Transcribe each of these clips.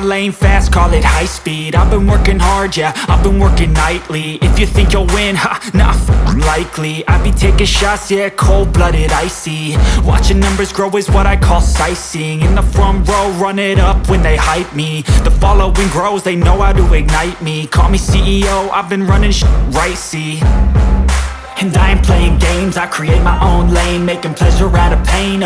lane fast, call it high speed. I've been working hard, yeah, I've been working nightly. If you think you'll win, ha, nah, likely. I be taking shots, yeah, cold-blooded, icy. Watching numbers grow is what I call sightseeing. In the front row, run it up when they hype me. The following grows, they know how to ignite me. Call me CEO, I've been running shit right, see. And I ain't playing games, I create my own lane, making pleasure out of pain,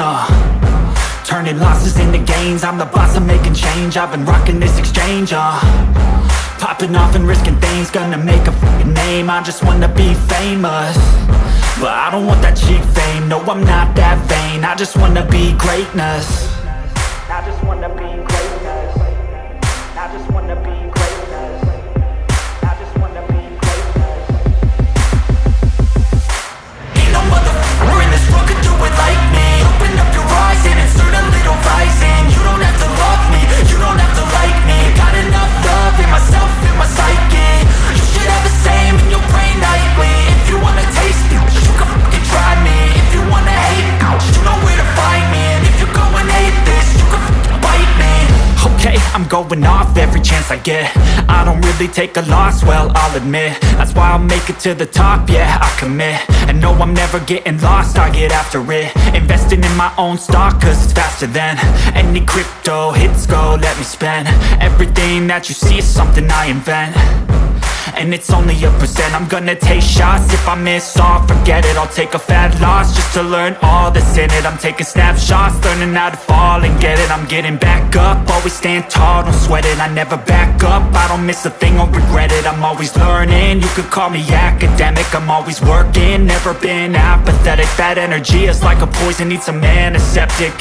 turning losses into gains, I'm the boss, I'm making change. I've been rocking this exchange, popping off and risking things, gonna make a f***ing name. I just wanna be famous, but I don't want that cheap fame. No, I'm not that vain, I just wanna be greatness. I just wanna be greatness. I just wanna be greatness. I just wanna be greatness. Ain't no motherfucker in this world could do it like me. Open up your eyes and insert a little rising. You don't have to love me, you don't have to like me. Got enough love in myself, in my psyche. You should have the same in your brain nightly. If you wanna taste me, you can fucking try me. If you wanna hate me, you know where to find me. And if you're going hate this, you can fucking bite me. Okay, I'm going off every chance I get. I don't really take a loss, well, I'll admit. That's why I'll make it to the top, yeah, I commit. And no, I'm never getting lost, I get after it. Investing in my own stock, cause it's faster than any crypto hits go, let me spend. Everything that you see is something I invent, and it's only a percent. I'm gonna take shots, if I miss all, forget it. I'll take a fat loss just to learn all that's in it. I'm taking snapshots, learning how to fall and get it. I'm getting back up, always stand tall, don't sweat it. I never back up, I don't miss a thing or regret it. I'm always learning, you could call me academic. I'm always working, never been apathetic. That energy is like a poison, needs some antiseptic.